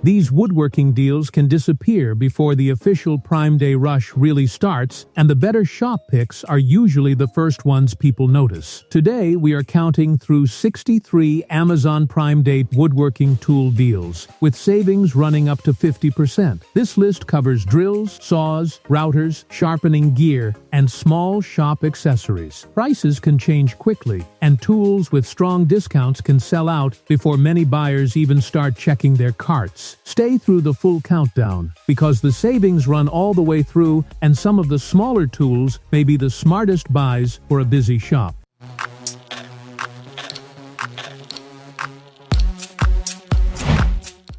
These woodworking deals can disappear before the official Prime Day rush really starts, and the better shop picks are usually the first ones people notice. Today, we are counting through 63 Amazon Prime Day woodworking tool deals, with savings running up to 50%. This list covers drills, saws, routers, sharpening gear, and small shop accessories. Prices can change quickly, and tools with strong discounts can sell out before many buyers even start checking their carts. Stay through the full countdown, because the savings run all the way through, and some of the smaller tools may be the smartest buys for a busy shop.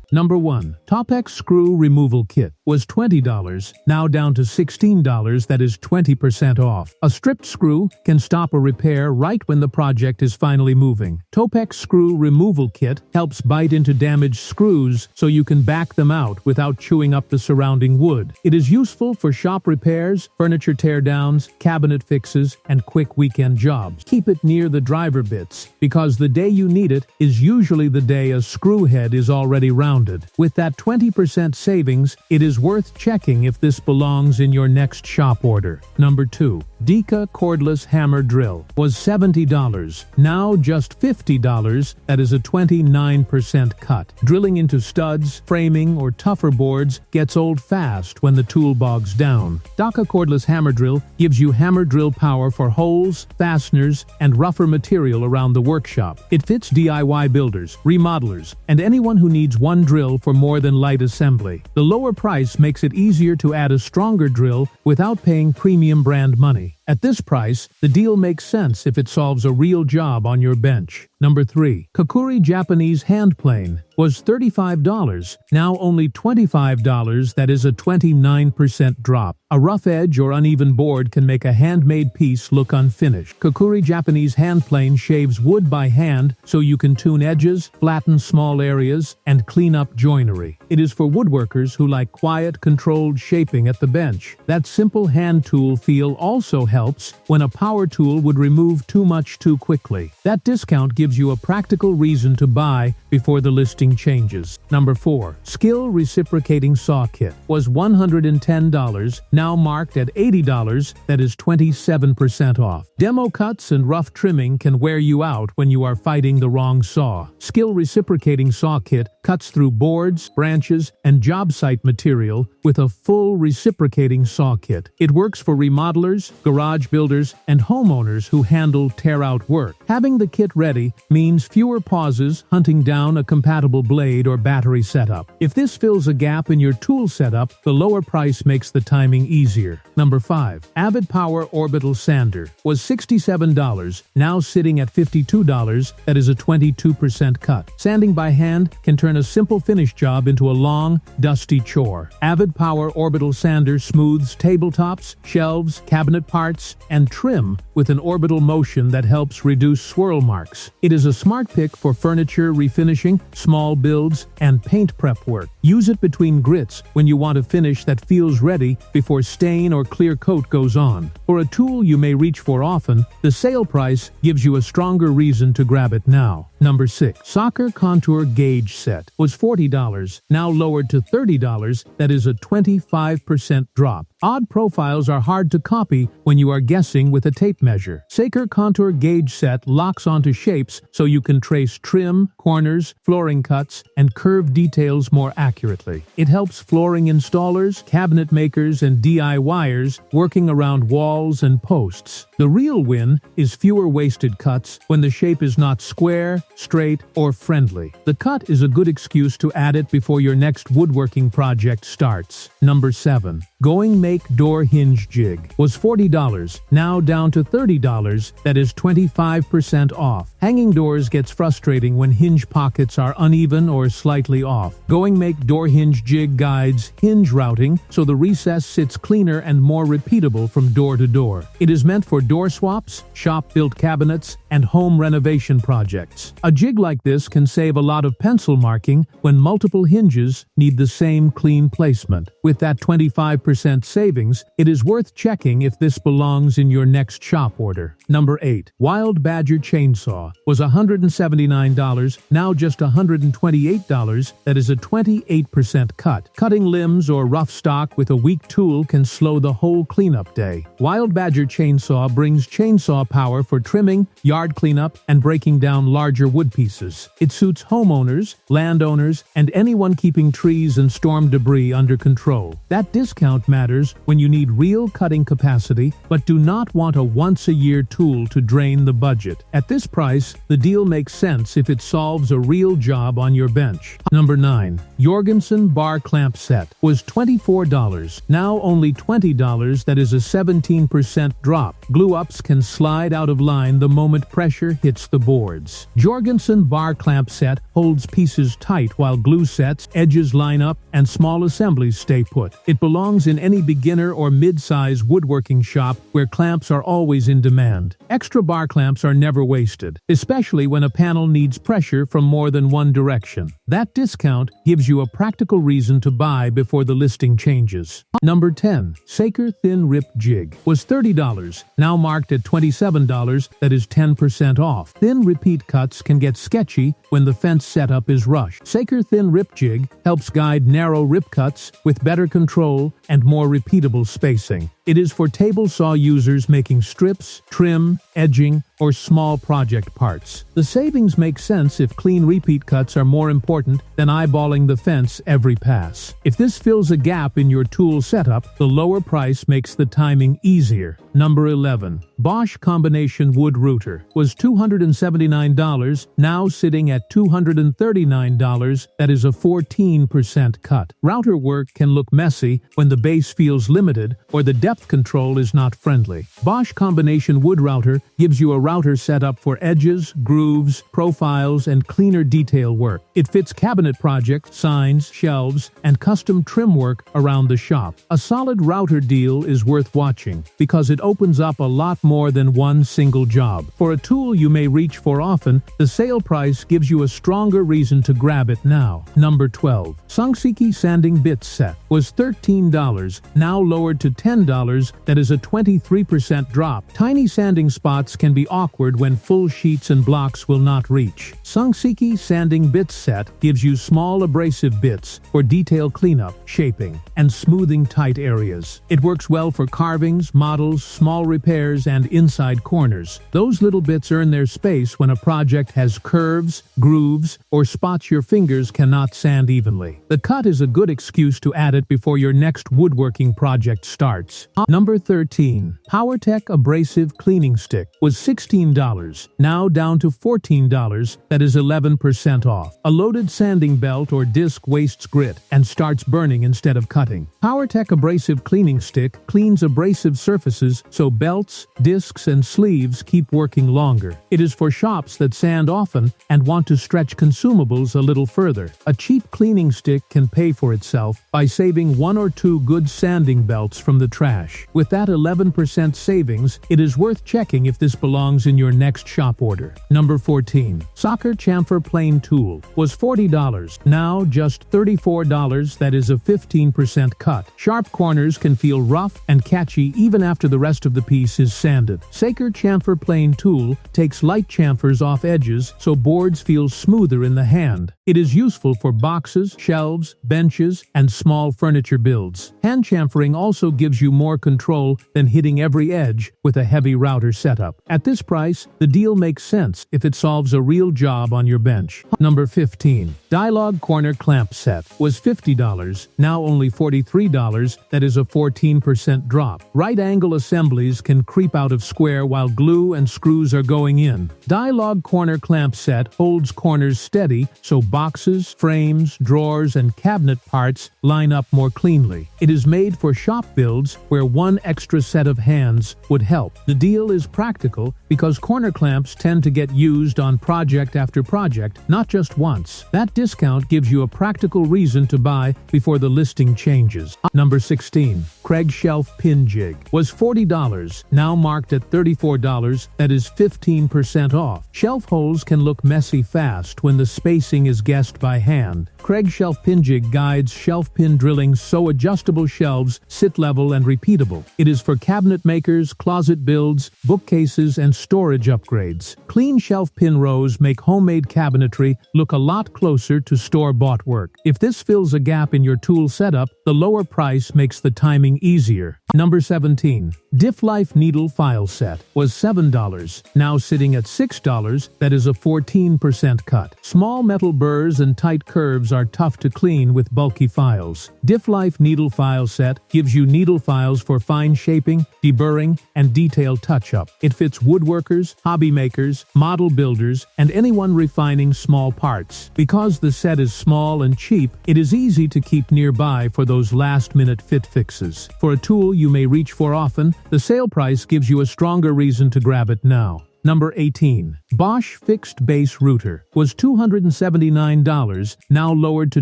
Number 1. Top-X Screw Removal Kit was $20, now down to $16, that is 20% off. A stripped screw can stop a repair right when the project is finally moving. Top-X Screw Removal Kit helps bite into damaged screws so you can back them out without chewing up the surrounding wood. It is useful for shop repairs, furniture teardowns, cabinet fixes, and quick weekend jobs. Keep it near the driver bits, because the day you need it is usually the day a screw head is already rounded. With that 20% savings, it is worth checking if this belongs in your next shop order. Number 2. Deka Cordless Hammer Drill was $70, now just $50, that is a 29% cut. Drilling into studs, framing, or tougher boards gets old fast when the tool bogs down. Deka Cordless Hammer Drill gives you hammer drill power for holes, fasteners, and rougher material around the workshop. It fits DIY builders, remodelers, and anyone who needs one drill for more than light assembly. The lower price makes it easier to add a stronger drill without paying premium brand money. At this price, the deal makes sense if it solves a real job on your bench. Number 3. Kokuri Japanese Hand Plane was $35, now only $25, that is a 29% drop. A rough edge or uneven board can make a handmade piece look unfinished. Kokuri Japanese Hand Plane shaves wood by hand so you can tune edges, flatten small areas, and clean up joinery. It is for woodworkers who like quiet, controlled shaping at the bench. That simple hand tool feel also helps when a power tool would remove too much too quickly. That discount gives you a practical reason to buy before the listing changes. Number 4. Skill Reciprocating Saw Kit was $110, now marked at $80, that is 27% off. Demo cuts and rough trimming can wear you out when you are fighting the wrong saw. Skill Reciprocating Saw Kit cuts through boards, branches, and job site material with a full reciprocating saw kit. It works for remodelers, garage builders, and homeowners who handle tear-out work. Having the kit ready means fewer pauses hunting down a compatible blade or battery setup. If this fills a gap in your tool setup, the lower price makes the timing easier. Number 5. Avid Power Orbital Sander was $67, now sitting at $52, that is a 22% cut. Sanding by hand can turn a simple finish job into a long, dusty chore. Avid Power Orbital Sander smooths tabletops, shelves, cabinet parts, and trim with an orbital motion that helps reduce swirl marks. It is a smart pick for furniture refinishing, small builds, and paint prep work. Use it between grits when you want a finish that feels ready before stain or clear coat goes on. For a tool you may reach for often, the sale price gives you a stronger reason to grab it now. Number 6. Soccer Contour Gauge Set was $40, now lowered to $30, that is a 25% drop. Odd profiles are hard to copy when you are guessing with a tape measure. Soccer Contour Gauge Set locks onto shapes so you can trace trim, corners, flooring cuts, and curved details more accurately. It helps flooring installers, cabinet makers, and DIYers working around walls and posts. The real win is fewer wasted cuts when the shape is not square, straight, or friendly. The cut is a good excuse to add it before your next woodworking project starts. Number 7. Going Make Door Hinge Jig was $40, now down to $30, that is 25% off. Hanging doors gets frustrating when hinge pockets are uneven or slightly off. Going Make Door Hinge Jig guides hinge routing so the recess sits cleaner and more repeatable from door to door. It is meant for door swaps, shop-built cabinets, and home renovation projects. A jig like this can save a lot of pencil marking when multiple hinges need the same clean placement. With that 25% savings, it is worth checking if this belongs in your next shop order. Number 8. Wild Badger Chainsaw was $179, now just $128. That is a 28% cut. Cutting limbs or rough stock with a weak tool can slow the whole cleanup day. Wild Badger Chainsaw brings chainsaw power for trimming, yard cleanup, and breaking down larger wood pieces. It suits homeowners, landowners, and anyone keeping trees and storm debris under control. That discount matters when you need real cutting capacity, but do not want a once-a-year tool to drain the budget. At this price, the deal makes sense if it solves a real job on your bench. Number 9. Jorgensen Bar Clamp Set was $24, now only $20. That is a 17% drop. Glue-ups can slide out of line the moment pressure hits the boards. Jorgensen Bar Clamp Set holds pieces tight while glue sets, edges line up, and small assemblies stay put. It belongs in any beginner or mid-size woodworking shop where clamps are always in demand. Extra bar clamps are never wasted, especially when a panel needs pressure from more than one direction. That discount gives you a practical reason to buy before the listing changes. Number 10. Saker Thin Rip Jig was $30, now marked at $27. That is 10% off. Thin repeat cuts can get sketchy when the fence setup is rushed. Saker Thin Rip Jig helps guide narrow rip cuts with better control and more repeatable spacing. It is for table saw users making strips, trim, edging, or small project parts. The savings make sense if clean repeat cuts are more important than eyeballing the fence every pass. If this fills a gap in your tool setup, the lower price makes the timing easier. Number 11. Bosch Combination Wood Router was $279, now sitting at $239. That is a 14% cut. Router work can look messy when the base feels limited or the depth control is not friendly. Bosch Combination Wood Router gives you a router setup for edges, grooves, profiles, and cleaner detail work. It fits cabinet projects, signs, shelves, and custom trim work around the shop. A solid router deal is worth watching because it opens up a lot more than one single job. For a tool you may reach for often, the sale price gives you a stronger reason to grab it now. Number 12. Sungsiki Sanding Bits Set was $13, now lowered to $10. That is a 23% drop. Tiny sanding spots can be awkward when full sheets and blocks will not reach. Sungsiki Sanding Bits Set gives you small abrasive bits for detail cleanup, shaping, and smoothing tight areas. It works well for carvings, models, small repairs, and inside corners. Those little bits earn their space when a project has curves, grooves, or spots your fingers cannot sand evenly. The cut is a good excuse to add it before your next woodworking project starts. Number 13. PowerTech Abrasive Cleaning Stick was $16, now down to $14. That is 11% off. A loaded sanding belt or disc wastes grit and starts burning instead of cutting. PowerTech Abrasive Cleaning Stick cleans abrasive surfaces so belts, discs, and sleeves keep working longer. It is for shops that sand often and want to stretch consumables a little further. A cheap cleaning stick can pay for itself by saving 1 or 2 good sanding belts from the trash. With that 11% savings, it is worth checking if this belongs in your next shop order. Number 14. Socker Chamfer Plane Tool was $40, now just $34. That is a 15% cut. Sharp corners can feel rough and catchy even after the rest of the piece is sanded. Saker Chamfer Plane Tool takes light chamfers off edges so boards feel smoother in the hand. It is useful for boxes, shelves, benches, and small furniture builds. Hand chamfering also gives you more control than hitting every edge with a heavy router setup. At this price, the deal makes sense if it solves a real job on your bench. Number 15. Dialogue Corner Clamp Set was $50, now only $43. That is a 14% drop. Right angle assemblies can creep out of square while glue and screws are going in. Dialogue Corner Clamp Set holds corners steady so boxes, frames, drawers, and cabinet parts line up more cleanly. It is made for shop builds where where one extra set of hands would help. The deal is practical because corner clamps tend to get used on project after project, not just once. That discount gives you a practical reason to buy before the listing changes. Number 16. Craig Shelf Pin Jig was $40, now marked at $34, that is 15% off. Shelf holes can look messy fast when the spacing is guessed by hand. Craig Shelf Pin Jig guides shelf pin drilling so adjustable shelves sit level and repeatable. It is for cabinet makers, closet builds, bookcases, and storage upgrades. Clean shelf pin rows make homemade cabinetry look a lot closer to store-bought work. If this fills a gap in your tool setup, the lower price makes the timing easier. Number 17. Diff Life Needle File Set was $7, now sitting at $6, that is a 14% cut. Small metal burrs and tight curves are tough to clean with bulky files. Diff Life Needle File Set gives you needle files for fine shaping, deburring, and detail touch-up. It fits woodworkers, hobby makers, model builders, and anyone refining small parts. Because the set is small and cheap, it is easy to keep nearby for those last-minute fit fixes. For a tool you may reach for often, the sale price gives you a stronger reason to grab it now. Number 18. Bosch Fixed Base Router was $279, now lowered to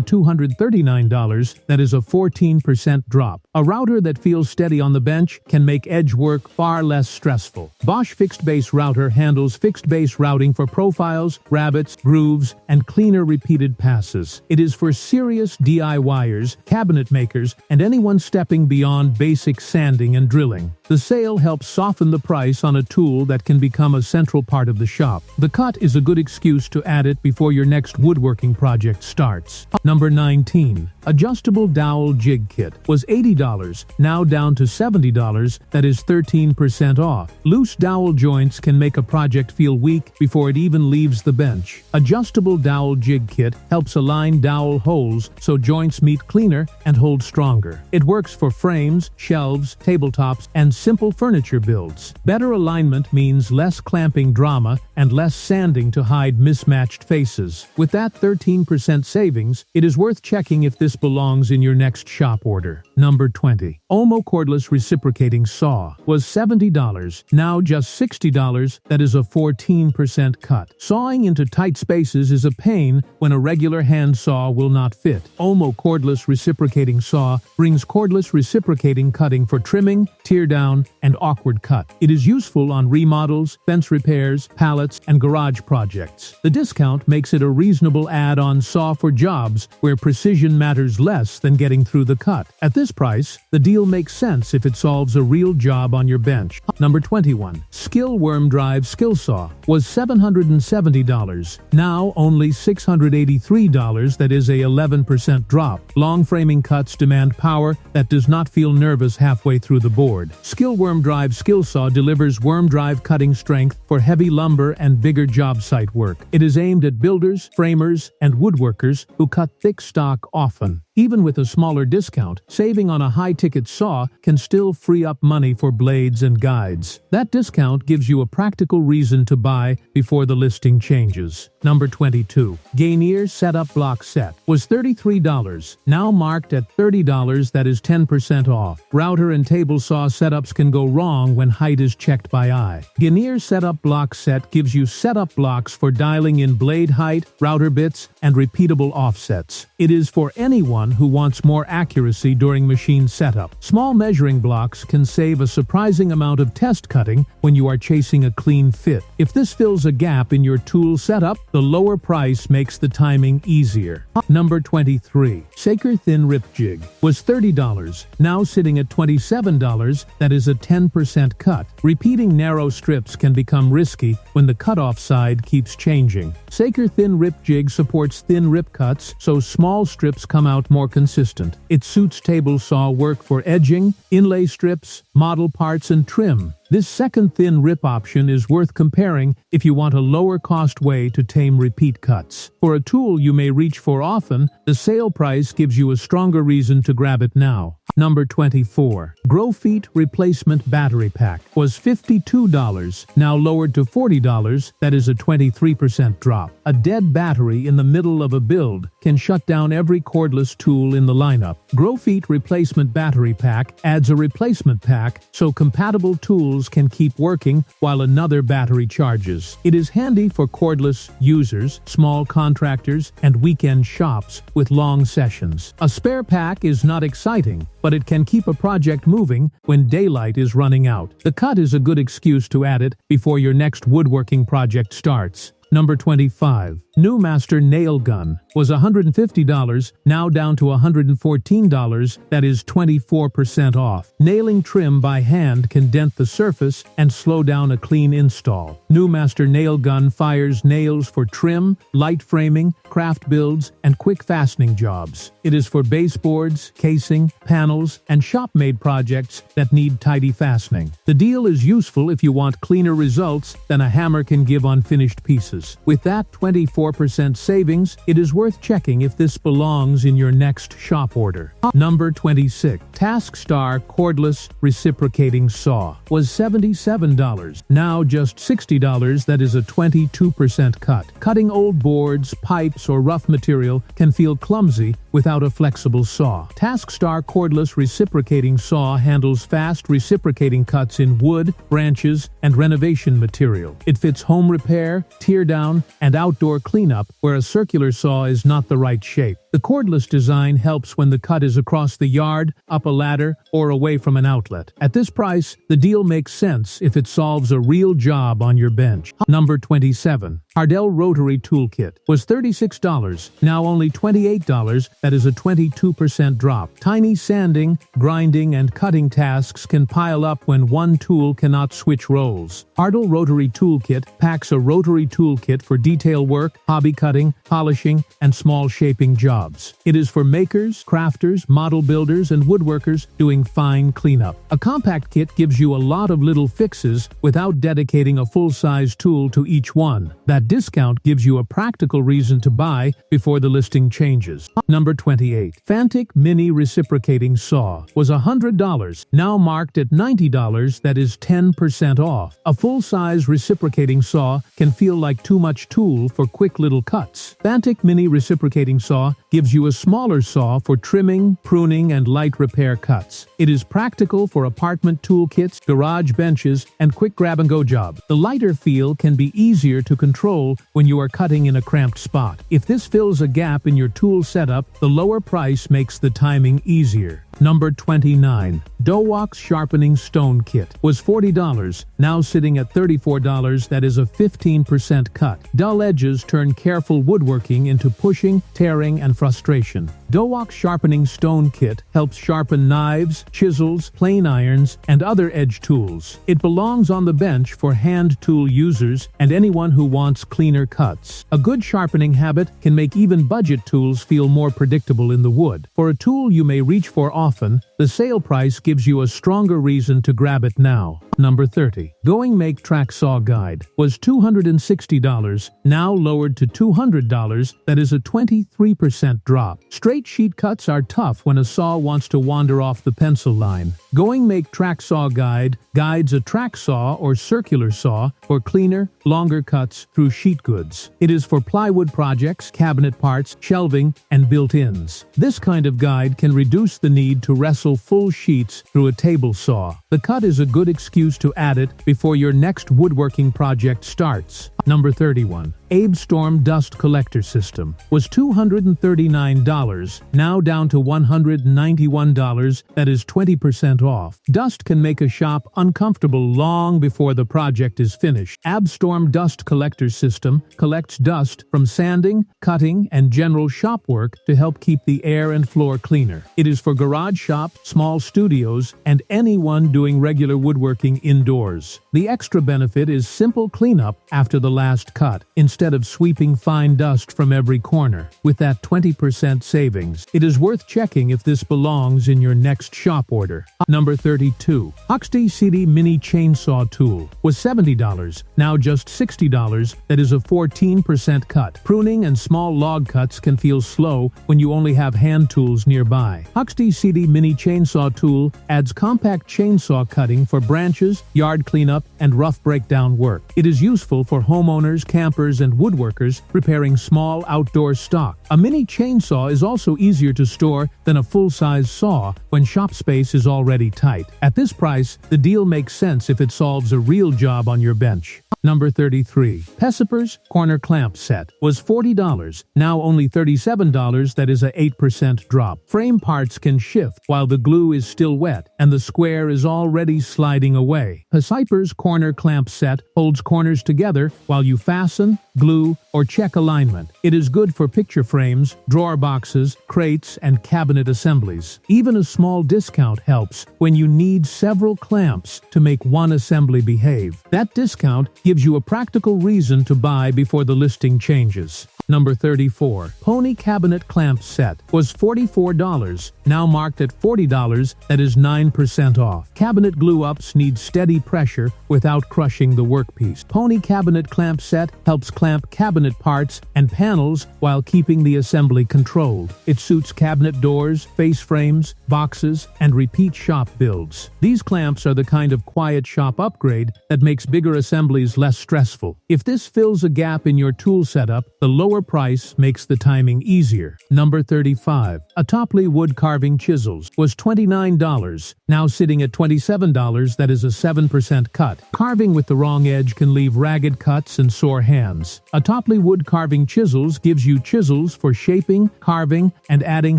$239, that is a 14% drop. A router that feels steady on the bench can make edge work far less stressful. Bosch Fixed Base Router handles fixed base routing for profiles, rabbets, grooves, and cleaner repeated passes. It is for serious DIYers, cabinet makers, and anyone stepping beyond basic sanding and drilling. The sale helps soften the price on a tool that can become a central part of the shop. The cut is a good excuse to add it before your next woodworking project starts. Number 19. Adjustable Dowel Jig Kit was $80, now down to $70, that is 13% off. Loose dowel joints can make a project feel weak before it even leaves the bench. Adjustable Dowel Jig Kit helps align dowel holes so joints meet cleaner and hold stronger. It works for frames, shelves, tabletops, and simple furniture builds. Better alignment means less clamping drama and less sanding to hide mismatched faces. With that 13% savings, it is worth checking if this belongs in your next shop order. Number 20. Omo Cordless Reciprocating Saw was $70, now just $60, that is a 14% cut. Sawing into tight spaces is a pain when a regular hand saw will not fit. Omo Cordless Reciprocating Saw brings cordless reciprocating cutting for trimming, tear down, and awkward cut. It is useful on remodels, fence repairs, pallets, and garage projects. The discount makes it a reasonable add-on saw for jobs where precision matters less than getting through the cut. At this price, the deal makes sense if it solves a real job on your bench. Number 21. Skill Worm Drive Skill Saw was $770, now only $683, that is a 11% drop. Long framing cuts demand power that does not feel nervous halfway through the board. Skill Worm Drive Skill Saw delivers worm drive cutting strength for heavy lumber and bigger job site work. It is aimed at builders, framers, and woodworkers who cut thick stock often. Even with a smaller discount, saving on a high-ticket saw can still free up money for blades and guides. That discount gives you a practical reason to buy before the listing changes. Number 22. Gainier Setup Block Set was $33, now marked at $30, that is 10% off. Router and table saw setups can go wrong when height is checked by eye. Gainier Setup Block Set gives you setup blocks for dialing in blade height, router bits, and repeatable offsets. It is for anyone who wants more accuracy during machine setup. Small measuring blocks can save a surprising amount of test cutting when you are chasing a clean fit. If this fills a gap in your tool setup, the lower price makes the timing easier. Number 23. Saker Thin Rip Jig was $30, now sitting at $27, that is a 10% cut. Repeating narrow strips can become risky when the cutoff side keeps changing. Saker Thin Rip Jig supports thin rip cuts, so small strips come out more consistent. It suits table saw work for edging, inlay strips, model parts, and trim. This second thin rip option is worth comparing if you want a lower-cost way to tame repeat cuts. For a tool you may reach for often, the sale price gives you a stronger reason to grab it now. Number 24. Grow Feet Replacement Battery Pack was $52, now lowered to $40, that is a 23% drop. A dead battery in the middle of a build can shut down every cordless tool in the lineup. Grow Feet Replacement Battery Pack adds a replacement pack so compatible tools can keep working while another battery charges. It is handy for cordless users, small contractors, and weekend shops with long sessions. A spare pack is not exciting, but it can keep a project moving when daylight is running out. The cut is a good excuse to add it before your next woodworking project starts. Number 25. New Master Nail Gun was $150, now down to $114, that is 24% off. Nailing trim by hand can dent the surface and slow down a clean install. New Master Nail Gun fires nails for trim, light framing, craft builds, and quick fastening jobs. It is for baseboards, casing, panels, and shop-made projects that need tidy fastening. The deal is useful if you want cleaner results than a hammer can give on finished pieces. With that 24% savings, it is worth checking if this belongs in your next shop order. Number 26. TaskStar Cordless Reciprocating Saw was $77, now just $60, that is a 22% cut. Cutting old boards, pipes, or rough material can feel clumsy without a flexible saw. TaskStar Cordless Reciprocating Saw handles fast reciprocating cuts in wood, branches, and renovation material. It fits home repair, tear down, and outdoor cleanup where a circular saw is not the right shape. The cordless design helps when the cut is across the yard, up a ladder, or away from an outlet. At this price, the deal makes sense if it solves a real job on your bench. Number 27. Hardell Rotary Toolkit was $36, now only $28, that is a 22% drop. Tiny sanding, grinding, and cutting tasks can pile up when one tool cannot switch roles. Hardell Rotary Toolkit packs a rotary toolkit for detail work, hobby cutting, polishing, and small shaping jobs. It is for makers, crafters, model builders, and woodworkers doing fine cleanup. A compact kit gives you a lot of little fixes without dedicating a full-size tool to each one. That discount gives you a practical reason to buy before the listing changes. Number 28. Fantic Mini Reciprocating Saw was $100, now marked at $90, that is 10% off. A full-size reciprocating saw can feel like too much tool for quick little cuts. Fantic Mini Reciprocating Saw gives you a smaller saw for trimming, pruning, and light repair cuts. It is practical for apartment toolkits, garage benches, and quick grab-and-go jobs. The lighter feel can be easier to control when you are cutting in a cramped spot. If this fills a gap in your tool setup, the lower price makes the timing easier. Number 29. Dowalk Sharpening Stone Kit was $40, now sitting at $34, that is a 15% cut. Dull edges turn careful woodworking into pushing, tearing, and frustration. Dowalk Sharpening Stone Kit helps sharpen knives, chisels, plane irons, and other edge tools. It belongs on the bench for hand tool users and anyone who wants cleaner cuts. A good sharpening habit can make even budget tools feel more predictable in the wood. For a tool you may reach for often, the sale price gives you a stronger reason to grab it now. Number 30. Going Make Track Saw Guide was $260, now lowered to $200, that is a 23% drop. Straight sheet cuts are tough when a saw wants to wander off the pencil line. Going Make Track Saw Guide guides a track saw or circular saw for cleaner, longer cuts through sheet goods. It is for plywood projects, cabinet parts, shelving, and built-ins. This kind of guide can reduce the need to wrestle full sheets through a table saw. The cut is a good excuse to add it before your next woodworking project starts. Number 31. Abe Storm Dust Collector System was $239, now down to $191, that is 20% off. Dust can make a shop uncomfortable long before the project is finished. Abe Storm Dust Collector System collects dust from sanding, cutting, and general shop work to help keep the air and floor cleaner. It is for garage shops, small studios, and anyone doing regular woodworking indoors. The extra benefit is simple cleanup after the last cut, instead instead of sweeping fine dust from every corner. With that 20% savings, it is worth checking if this belongs in your next shop order. Number 32. Huxley CD Mini Chainsaw Tool was $70, now just $60. That is a 14% cut. Pruning and small log cuts can feel slow when you only have hand tools nearby. Huxley CD Mini Chainsaw Tool adds compact chainsaw cutting for branches, yard cleanup, and rough breakdown work. It is useful for homeowners, campers, and woodworkers repairing small outdoor stock. A mini chainsaw is also easier to store than a full-size saw when shop space is already tight. At this price, the deal makes sense if it solves a real job on your bench. Number 33. Pessiper's Corner Clamp Set was $40, now only $37. That is a 8% drop. Frame parts can shift while the glue is still wet and the square is already sliding away. Pessiper's Corner Clamp Set holds corners together while you fasten, glue, or check alignment. It is good for picture frames, drawer boxes, crates, and cabinet assemblies. Even a small discount helps when you need several clamps to make one assembly behave. That discount gives you a practical reason to buy before the listing changes. Number 34. Pony Cabinet Clamp Set was $44, now marked at $40. That is 9% off. Cabinet glue-ups need steady pressure without crushing the workpiece. Pony Cabinet Clamp Set helps clamp cabinet parts and panels while keeping the assembly controlled. It suits cabinet doors, face frames, boxes, and repeat shop builds. These clamps are the kind of quiet shop upgrade that makes bigger assemblies less stressful. If this fills a gap in your tool setup, the lower price makes the timing easier. Number 35. Topley Wood Carving Chisels was $29, now sitting at $27. That is a 7% cut. Carving with the wrong edge can leave ragged cuts and sore hands. Topley Wood Carving Chisels gives you chisels for shaping, carving, and adding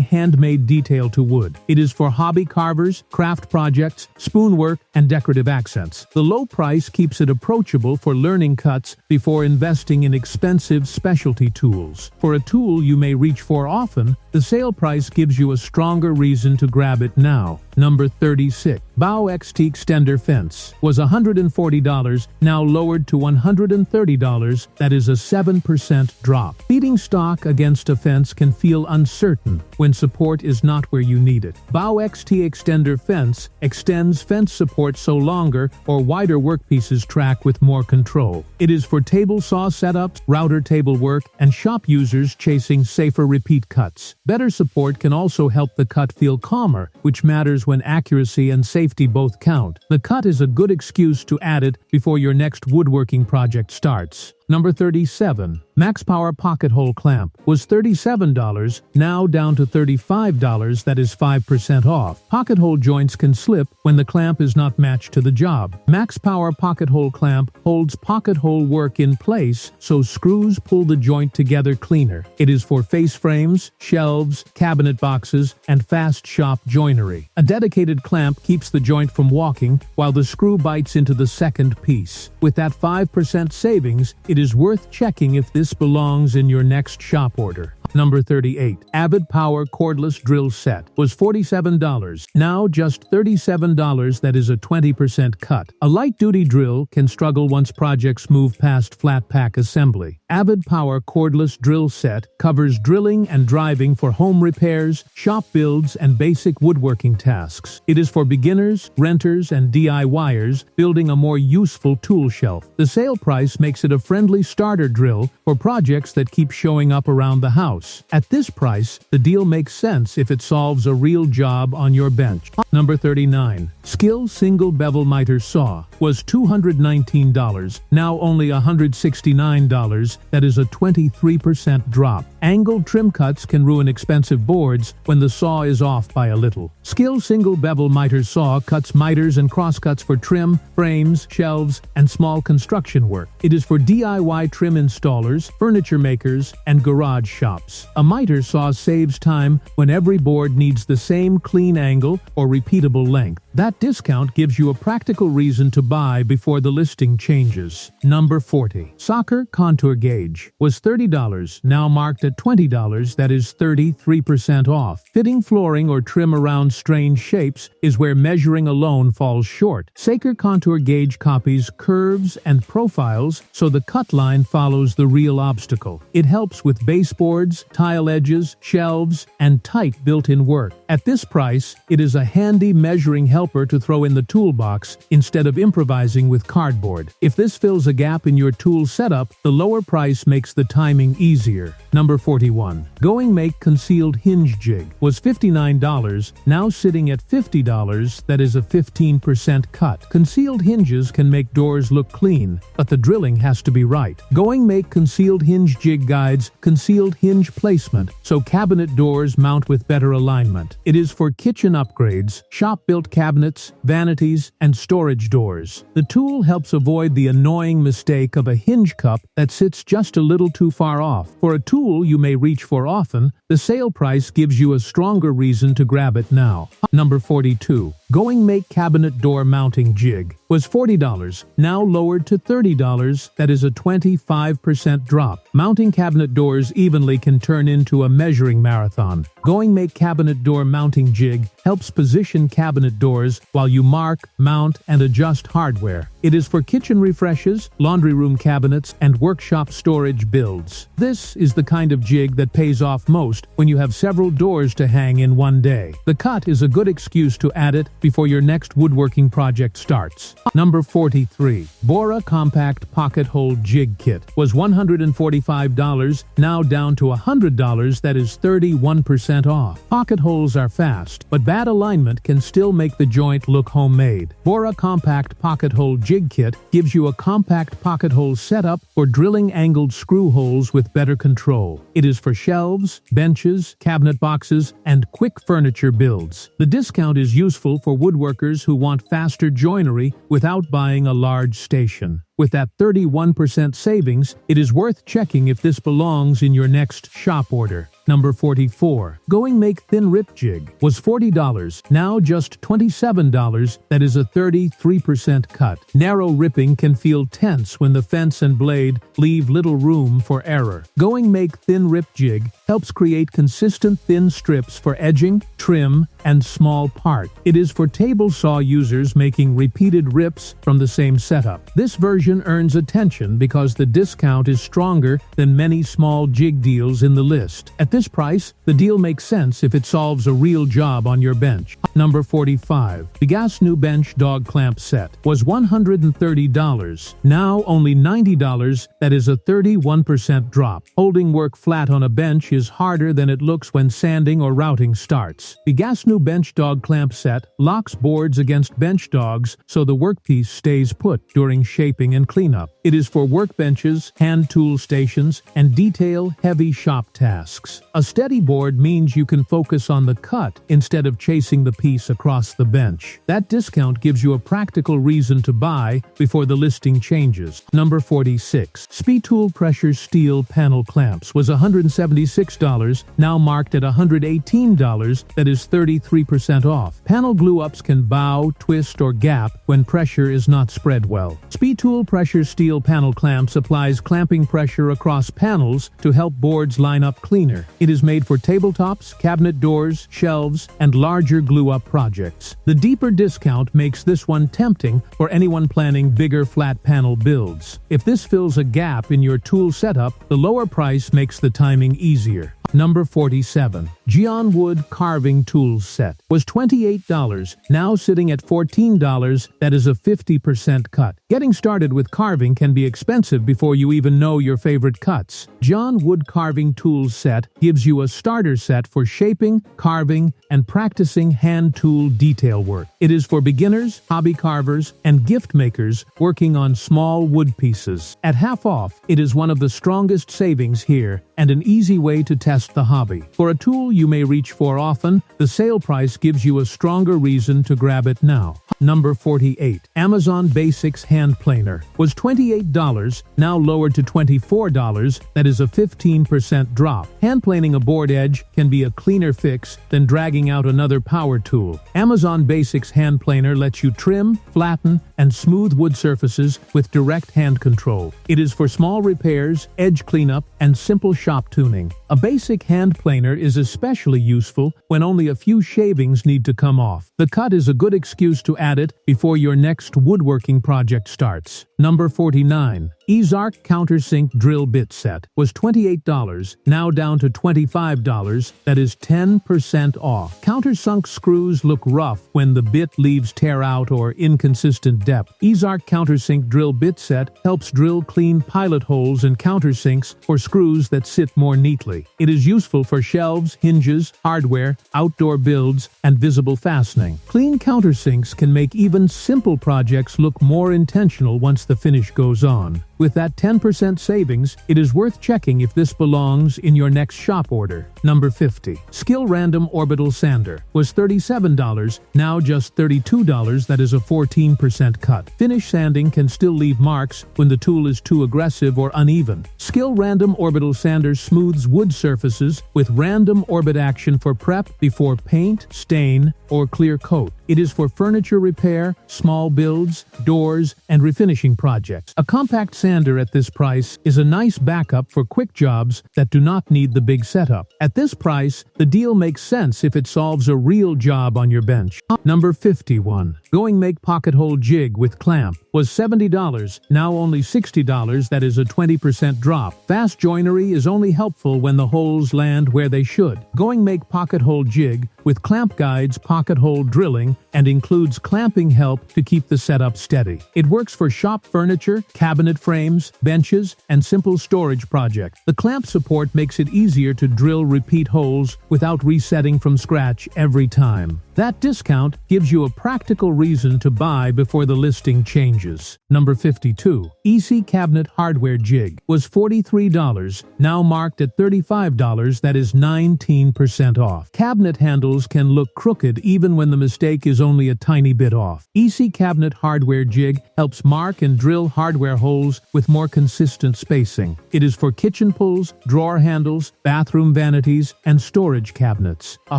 handmade detail to wood. It is for hobby carvers, craft projects, spoonwork, and decorative accents. The low price keeps it approachable for learning cuts before investing in expensive specialty tools. For a tool you may reach for often, the sale price gives you a stronger reason to grab it now. Number 36. Bow XT Extender Fence was $140, now lowered to $130. That is a 7% drop. Beating stock against a fence can feel uncertain when support is not where you need it. Bow XT Extender Fence extends fence support so longer or wider workpieces track with more control. It is for table saw setups, router table work, and shop users chasing safer repeat cuts. Better support can also help the cut feel calmer, which matters when accuracy and safety both count. The cut is a good excuse to add it before your next woodworking project starts. Number 37. Max Power Pocket Hole Clamp was $37, now down to $35. That is 5% off. Pocket hole joints can slip when the clamp is not matched to the job. Max Power Pocket Hole Clamp holds pocket hole work in place so screws pull the joint together cleaner. It is for face frames, shelves, cabinet boxes, and fast shop joinery. A dedicated clamp keeps the joint from walking while the screw bites into the second piece. With that 5% savings, it is worth checking if this belongs in your next shop order. Number 38. Avid Power Cordless Drill Set was $47, now just $37. That is a 20% cut. A light-duty drill can struggle once projects move past flat pack assembly. Avid Power Cordless Drill Set covers drilling and driving for home repairs, shop builds, and basic woodworking tasks. It is for beginners, renters, and DIYers building a more useful tool shelf. The sale price makes it a friendly starter drill for projects that keep showing up around the house. At this price, the deal makes sense if it solves a real job on your bench. Number 39. Skill Single Bevel Miter Saw was $219, now only $169. That is a 23% drop. Angled trim cuts can ruin expensive boards when the saw is off by a little. Skill Single Bevel Miter Saw cuts miters and crosscuts for trim, frames, shelves, and small construction work. It is for DIY trim installers, furniture makers, and garage shops. A miter saw saves time when every board needs the same clean angle or repeatable length. That discount gives you a practical reason to buy before the listing changes. Number 40. Soccer contour gauge was $30, now marked at $20, that is 33% off. Fitting flooring or trim around strange shapes is where measuring alone falls short. Saker contour gauge copies curves and profiles so the cut line follows the real obstacle. It helps with baseboards, tile edges, shelves, and tight built-in work. At this price, it is a handy measuring helper to throw in the toolbox instead of improvising with cardboard. If this fills a gap in your tool setup, the lower price makes the timing easier. Number 41. Going Make Concealed Hinge Jig was $59, now sitting at $50, that is a 15% cut. Concealed hinges can make doors look clean, but the drilling has to be right. Going Make Concealed Hinge Jig guides concealed hinge placement so cabinet doors mount with better alignment. It is for kitchen upgrades, shop-built cabinets, vanities, and storage doors. The tool helps avoid the annoying mistake of a hinge cup that sits just a little too far off. For a tool you may reach for often, the sale price gives you a stronger reason to grab it now. Number 42. Going Make Cabinet Door Mounting Jig was $40, now lowered to $30, that is a 25% drop. Mounting cabinet doors evenly can turn into a measuring marathon. Going Make Cabinet Door Mounting Jig helps position cabinet doors while you mark, mount, and adjust hardware. It is for kitchen refreshes, laundry room cabinets, and workshop storage builds. This is the kind of jig that pays off most when you have several doors to hang in one day. The cut is a good excuse to add it before your next woodworking project starts. Number 43. Bora Compact Pocket Hole Jig Kit was $145, now down to $100, that is 31% off. Pocket holes are fast, but bad alignment can still make the joint look homemade. Bora Compact Pocket Hole Jig Kit gives you a compact pocket hole setup for drilling angled screw holes with better control. It is for shelves, benches, cabinet boxes, and quick furniture builds. The discount is useful for woodworkers who want faster joinery without buying a large station. With that 31% savings, it is worth checking if this belongs in your next shop order. Number 44. Going Make Thin Rip Jig was $40, now just $27, that is a 33% cut. Narrow ripping can feel tense when the fence and blade leave little room for error. Going Make Thin Rip Jig helps create consistent thin strips for edging, trim, and small part. It is for table saw users making repeated rips from the same setup. This version earns attention because the discount is stronger than many small jig deals in the list. At this price, the deal makes sense if it solves a real job on your bench. Number 45. The Gas New Bench Dog Clamp Set was $130, now only $90, that is a 31% drop. Holding work flat on a bench is harder than it looks when sanding or routing starts. The Gas New Bench Dog Clamp Set locks boards against bench dogs so the workpiece stays put during shaping and cleanup. It is for workbenches, hand tool stations, and detail-heavy shop tasks. A steady board means you can focus on the cut instead of chasing the piece across the bench. That discount gives you a practical reason to buy before the listing changes. Number 46. Speetool Pressure Steel Panel Clamps was $176, now marked at $118, that is 33% off. Panel glue-ups can bow, twist, or gap when pressure is not spread well. Speetool Pressure Steel Panel Clamps applies clamping pressure across panels to help boards line up cleaner. It is made for tabletops, cabinet doors, shelves, and larger glue-up projects. The deeper discount makes this one tempting for anyone planning bigger flat panel builds. If this fills a gap in your tool setup, the lower price makes the timing easier. Number 47. Geon Wood Carving Tools Set was $28, now sitting at $14, that is a 50% cut. Getting started with carving can be expensive before you even know your favorite cuts. Geon Wood Carving Tools Set gives you a starter set for shaping, carving, and practicing hand tool detail work. It is for beginners, hobby carvers, and gift makers working on small wood pieces. At half off, it is one of the strongest savings here and an easy way to test the hobby. For a tool you may reach for often, the sale price gives you a stronger reason to grab it now. Number 48. Amazon Basics Hand Planer was $28, now lowered to $24. That is a 15% drop. Hand planing a board edge can be a cleaner fix than dragging out another power tool. Amazon Basics Hand Planer lets you trim, flatten, and smooth wood surfaces with direct hand control. It is for small repairs, edge cleanup, and simple shop tuning. A basic hand planer is especially useful when only a few shavings need to come off. The cut is a good excuse to add it before your next woodworking project starts. Number 49. Ezark Countersink Drill Bit Set was $28, now down to $25. That is 10% off. Countersunk screws look rough when the bit leaves tear out or inconsistent depth. Ezark Countersink Drill Bit Set helps drill clean pilot holes and countersinks for screws that sit more neatly. It is useful for shelves, hinges, hardware, outdoor builds, and visible fastening. Clean countersinks can make even simple projects look more intentional once the finish goes on. With that 10% savings, it is worth checking if this belongs in your next shop order. Number 50. Skill Random Orbital Sander was $37, now just $32. That is a 14% cut. Finish sanding can still leave marks when the tool is too aggressive or uneven. Skill Random Orbital Sander smooths wood surfaces with random orbit action for prep before paint, stain, or clear coat. It is for furniture repair, small builds, doors, and refinishing projects. A compact sander at this price is a nice backup for quick jobs that do not need the big setup. At this price, the deal makes sense if it solves a real job on your bench. Number 51. Going Make Pocket Hole Jig with Clamp was $70, now only $60. That is a 20% drop. Fast joinery is only helpful when the holes land where they should. Going Make Pocket Hole Jig with Clamp guides pocket hole drilling and includes clamping help to keep the setup steady. It works for shop furniture, cabinet frames, benches, and simple storage projects. The clamp support makes it easier to drill repeat holes without resetting from scratch every time. That discount gives you a practical reason to buy before the listing changes. Number 52. EC Cabinet Hardware Jig was $43, now marked at $35. That is 19% off. Cabinet handles can look crooked even when the mistake is only a tiny bit off. EC Cabinet Hardware Jig helps mark and drill hardware holes with more consistent spacing. It is for kitchen pulls, drawer handles, bathroom vanities, and storage cabinets. A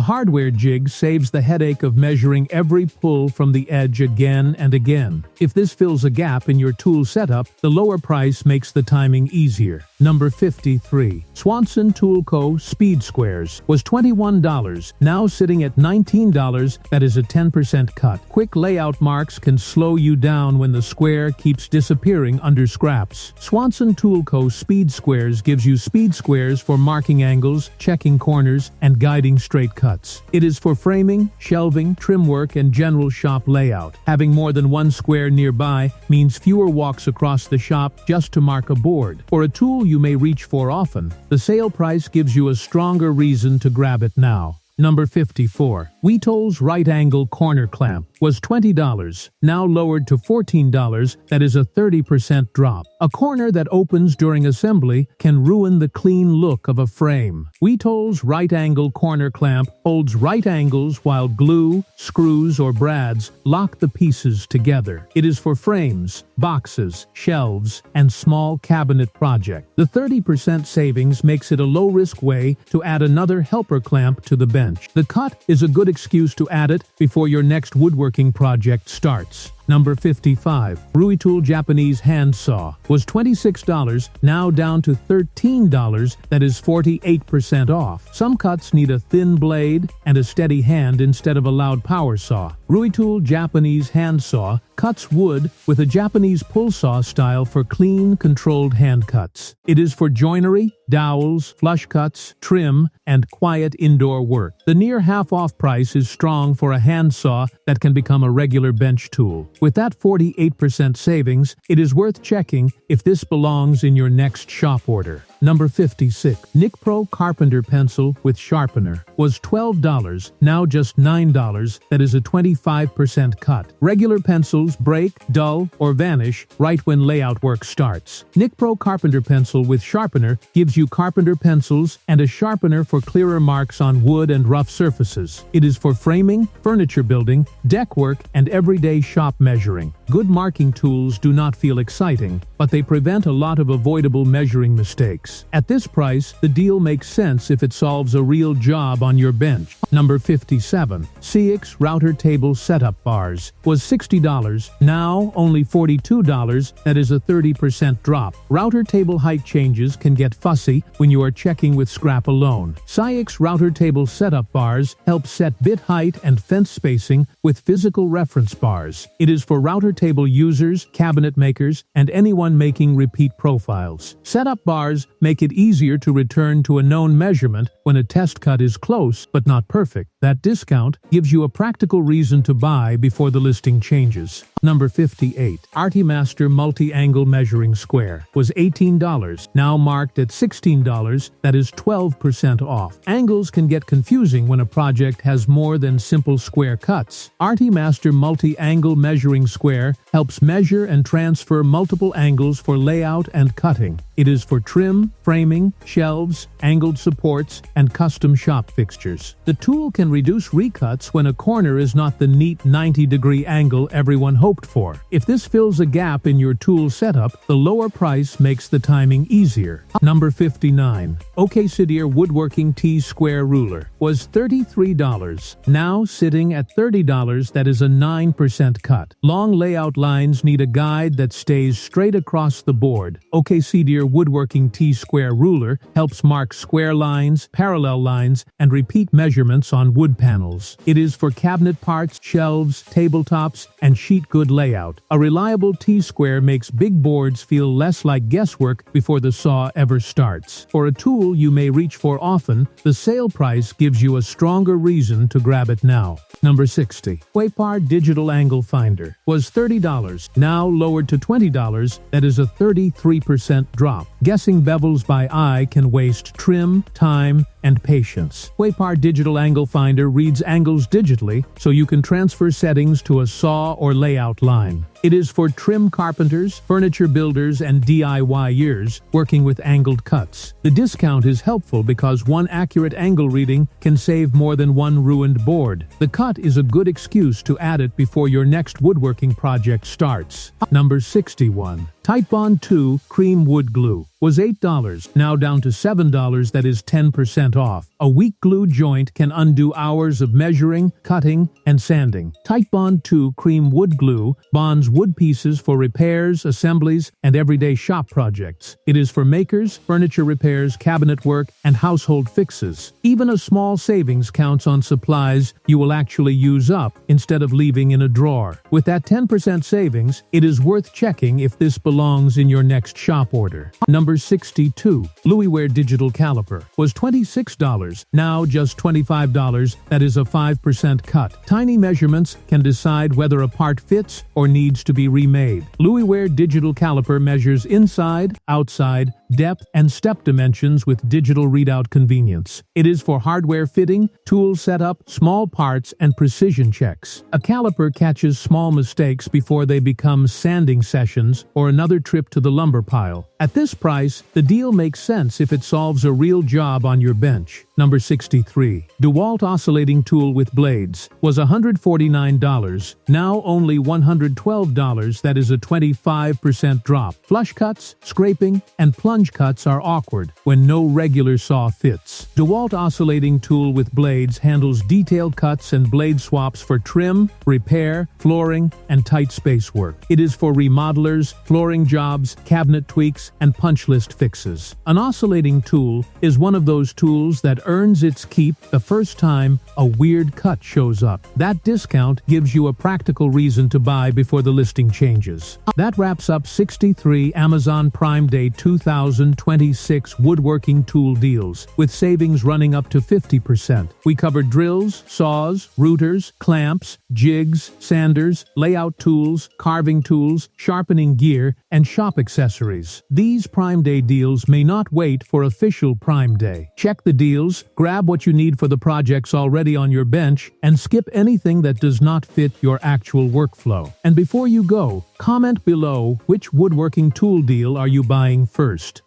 hardware jig saves the headache of measuring every pull from the edge again and again. If this fills a gap in your tool setup, the lower price makes the timing easier. Number 53. Swanson Tool Co. Speed Squares was $21, now sitting at $19. That is a 10% cut. Quick layout marks can slow you down when the square keeps disappearing under scraps. Swanson Tool Co. Speed Squares gives you speed squares for marking angles, checking corners, and guiding straight cuts. It is for framing, shelving, trim work, and general shop layout. Having more than one square nearby means fewer walks across the shop just to mark a board. For a tool you may reach for often, the sale price gives you a stronger reason to grab it now. Number 54. Weetol's Right Angle Corner Clamp was $20, now lowered to $14. That is a 30% drop. A corner that opens during assembly can ruin the clean look of a frame. Weetol's Right Angle Corner Clamp holds right angles while glue, screws, or brads lock the pieces together. It is for frames, boxes, shelves, and small cabinet projects. The 30% savings makes it a low-risk way to add another helper clamp to the bench. The cut is a good excuse to add it before your next woodworking project starts. Number 55. Ruitool Japanese Hand Saw was $26, now down to $13. That is 48% off. Some cuts need a thin blade and a steady hand instead of a loud power saw. Ruitool Japanese Hand Saw cuts wood with a Japanese pull saw style for clean, controlled hand cuts. It is for joinery, dowels, flush cuts, trim, and quiet indoor work. The near half-off price is strong for a hand saw that can become a regular bench tool. With that 48% savings, it is worth checking if this belongs in your next shop order. Number 56. NicPro Carpenter Pencil with Sharpener was $12, now just $9. That is a 25% cut. Regular pencils break, dull, or vanish right when layout work starts. NicPro Carpenter Pencil with Sharpener gives you carpenter pencils and a sharpener for clearer marks on wood and rough surfaces. It is for framing, furniture building, deck work, and everyday shop measuring. Good marking tools do not feel exciting, but they prevent a lot of avoidable measuring mistakes. At this price, the deal makes sense if it solves a real job on your bench. Number 57. CX Router Table Setup Bars was $60, now only $42. That is a 30% drop. Router table height changes can get fussy when you are checking with scrap alone. CX Router Table Setup Bars help set bit height and fence spacing with physical reference bars. It is for router table users, cabinet makers, and anyone making repeat profiles. Setup bars make it easier to return to a known measurement when a test cut is close but not perfect. That discount gives you a practical reason to buy before the listing changes. Number 58. Artimaster Multi-Angle Measuring Square was $18, now marked at $16. That is 12% off. Angles can get confusing when a project has more than simple square cuts. Artimaster Multi-Angle Measuring Square helps measure and transfer multiple angles for layout and cutting. It is for trim, framing, shelves, angled supports, and custom shop fixtures. The tool can reduce recuts when a corner is not the neat 90-degree angle everyone hoped for. If this fills a gap in your tool setup, the lower price makes the timing easier. Number 59. OKSideer Woodworking T-Square Ruler was $33, now sitting at $30. That is a 9% cut. Long layout lines need a guide that stays straight across the board. OKSideer Woodworking T-Square Ruler helps mark square lines, parallel lines, and repeat measurements on wood panels. It is for cabinet parts, shelves, tabletops, and sheet good layout. A reliable T-square makes big boards feel less like guesswork before the saw ever starts. For a tool you may reach for often, the sale price gives you a stronger reason to grab it now. Number 60. Quapar Digital Angle Finder was $30, now lowered to $20. That is a 33% drop. Guessing bevels by eye can waste trim, time, and patience. Quapar Digital Angle Finder reads angles digitally, so you can transfer settings to a saw or layout line. It is for trim carpenters, furniture builders, and DIYers working with angled cuts. The discount is helpful because one accurate angle reading can save more than one ruined board. The cut is a good excuse to add it before your next woodworking project starts. Number 61. Titebond 2 Cream Wood Glue was $8, now down to $7. That is 10% off. A weak glue joint can undo hours of measuring, cutting, and sanding. Titebond 2 Cream Wood Glue bonds wood pieces for repairs, assemblies, and everyday shop projects. It is for makers, furniture repairs, cabinet work, and household fixes. Even a small savings counts on supplies you will actually use up instead of leaving in a drawer. With that 10% savings, it is worth checking if this belongs in your next shop order. Number 62. Louisware Digital Caliper was $26, now just $25. That is a 5% cut. Tiny measurements can decide whether a part fits or needs to be remade. Louisware Digital Caliper measures inside, outside, depth, and step dimensions with digital readout convenience. It is for hardware fitting, tool setup, small parts, and precision checks. A caliper catches small mistakes before they become sanding sessions or another trip to the lumber pile. At this price, the deal makes sense if it solves a real job on your bench. Number 63. DeWalt Oscillating Tool with Blades was $149, now only $112. That is a 25% drop. Flush cuts, scraping, and plunge cuts are awkward when no regular saw fits. DeWalt Oscillating Tool with Blades handles detailed cuts and blade swaps for trim, repair, flooring, and tight space work. It is for remodelers, flooring jobs, cabinet tweaks, and punch list fixes. An oscillating tool is one of those tools that earns its keep the first time a weird cut shows up. That discount gives you a practical reason to buy before the listing changes. That wraps up 63 Amazon Prime Day 2000 2026 woodworking tool deals, with savings running up to 50%. We covered drills, saws, routers, clamps, jigs, sanders, layout tools, carving tools, sharpening gear, and shop accessories. These Prime Day deals may not wait for official Prime Day. Check the deals, grab what you need for the projects already on your bench, and skip anything that does not fit your actual workflow. And before you go, comment below which woodworking tool deal are you buying first.